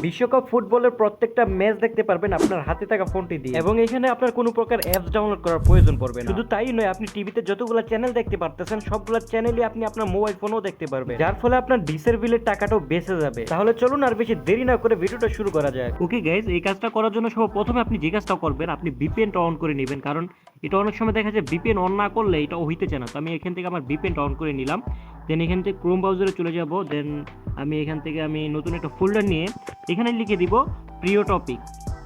বিশ্বকাপ ফুটবলের প্রত্যেকটা ম্যাচ দেখতে পারবেন আপনার হাতে থাকা ফোনটি দিয়ে, এবং এখানে আপনার কোনো প্রকার অ্যাপস ডাউনলোড করার প্রয়োজন পড়বে না। শুধু তাই নয়, আপনি টিভিতে যতগুলো চ্যানেল দেখতে পারতেছেন সবগুলো চ্যানেলই আপনি আপনার মোবাইল ফোনেও দেখতে পারবেন, যার ফলে আপনার ডিসের বিলের টাকাটাও বেঁচে যাবে। তাহলে চলুন আর বেশি দেরি না করে ভিডিওটা শুরু করা যাক। ওকে গাইজ, এই কাজটা করার জন্য প্রথমে আপনি যে কাজটা করবেন, আপনি ভিপিএনটা অন করে নেবেন, কারণ এটা অনেক সময় দেখা যায় ভিপিএন অন না করলে এটা হইতে চায় না। তো আমি এখান থেকে আমার ভিপিএনটা অন করে নিলাম, দেন এখান থেকে ক্রোম ব্রাউজারে চলে যাব। দেন আমি এখান থেকে নতুন একটা ফোল্ডার নিয়ে এখানে লিখে দিব প্রিয় টপিক।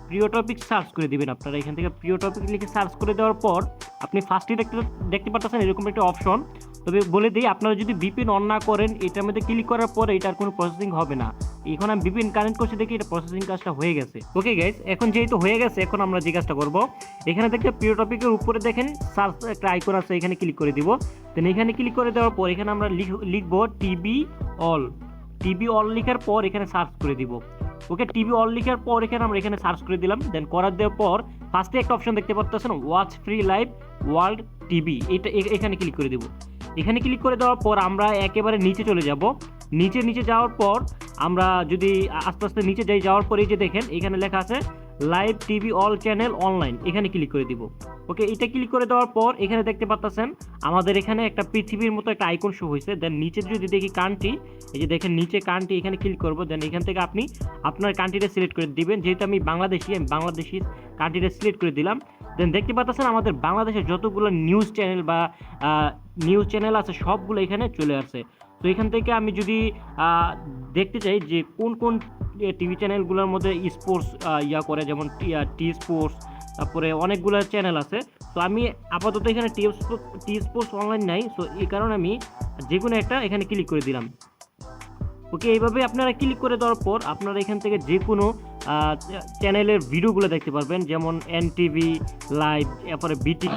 প্রিয় টপিক সার্চ করে দিবেন। আপনারা এখান থেকে প্রিয় টপিক লিখে সার্চ করে দেওয়ার পর আপনি ফার্স্টে দেখতে পাচ্ছেন এরকম একটা অপশন। তবে বলে দিই, আপনারা যদি ভিপিএন অন না করেন এটার মধ্যে ক্লিক করার পরে এটার কোনো প্রসেসিং হবে না। এখন আমি ভিপিএন কানেক্ট করছি, দেখি এটা প্রসেসিং কাজটা হয়ে গেছে। ওকে গাইস, এখন যেহেতু হয়ে গেছে, এখন আমরা যে কাজটা করব, এখানে দেখতে প্রিয় টপিকের উপরে দেখেন সার্চ একটা আইকন আছে, এখানে ক্লিক করে দিব। দেন এখানে ক্লিক করে দেওয়ার পর এখানে আমরা লিখবো টিভি অল। টিভি অল লেখার পর এখানে সার্চ করে দিব। ওকে, টিভি অল লেখার পর আমরা এখানে সার্চ করে দিলাম। দেন করার দেওয়ার পর ফার্স্টে একটা অপশন দেখতে পাচ্ছেন, watch free live world TV, এটা এখানে ক্লিক করে দিব। এখানে ক্লিক করে দেওয়ার পর আমরা একেবারে নিচে চলে যাব। নিচে যাওয়ার পর আমরা যদি আস্তে আস্তে নিচে যাওয়ার পর এই যে দেখেন এখানে লেখা আছে live TV all channel online, এখানে ক্লিক করে দিব। ওকে, এটা ক্লিক করে দেওয়ার পর এখানে দেখতে পাচ্ছেন আমাদের এখানে একটা পৃথিবীর মতো একটা আইকন শো হয়েছে। দেন নিচে যদি দেখি কান্ট্রি, এই যে দেখেন নিচে কান্ট্রি, এখানে ক্লিক করব। দেন এখান থেকে আপনি আপনার কান্ট্রিটা সিলেক্ট করে দিবেন। যেহেতু আমি বাংলাদেশি কান্ট্রিটা সিলেক্ট করে দিলাম। দেন দেখতে পাচ্ছেন আমাদের বাংলাদেশের যতগুলো নিউজ চ্যানেল আছে সবগুলো এখানে চলে আসে। তো এখান থেকে আমি যদি দেখতে চাই যে কোন টিভি চ্যানেলগুলোর মধ্যে স্পোর্টস করে, যেমন টি স্পোর্টস, তারপরে অনেকগুলো চ্যানেল আছে। তো আমি আপাতত এখানে টি স্পোর্টস অনলাইন নাই, সো এই কারণে আমি যে কোনো একটা এখানে ক্লিক করে দিলাম। ওকে, এইভাবে আপনারা ক্লিক করে দেওয়ার পর আপনারা এখান থেকে যে কোনো চ্যানেলের ভিডিওগুলো দেখতে পারবেন, যেমন এনটিভি লাইভ, তারপরে বিটি।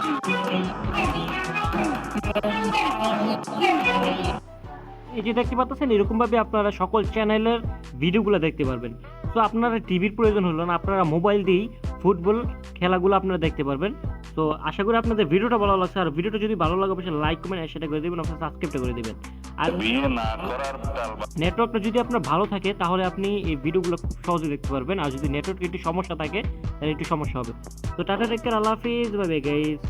এই যে দেখতে পাচ্ছেন এরকমভাবে আপনারা সকল চ্যানেলের ভিডিওগুলো দেখতে পারবেন। তো আপনারা টিভির প্রয়োজন হলো না, আপনারা মোবাইল দিয়েই ফুটবল খেলাগুলো আপনারা দেখতে পারবেন। তো আশা করি আপনাদের ভিডিওটা ভালো লাগছে। আর ভিডিওটা যদি ভালো লাগে অবশ্যই লাইক কমেন্ট সেটা করে দেবেন, আপনারা সাবস্ক্রাইবটা করে দেবেন। আর নেটওয়ার্কটা যদি আপনার ভালো থাকে তাহলে আপনি এই ভিডিওগুলো খুব সহজে দেখতে পারবেন। আর যদি নেটওয়ার্কে একটু সমস্যা থাকে তাহলে একটু সমস্যা হবে। তো টাটা, টেক কেয়ার, আল্লাহ হাফিজ, বাই বাই গাইস।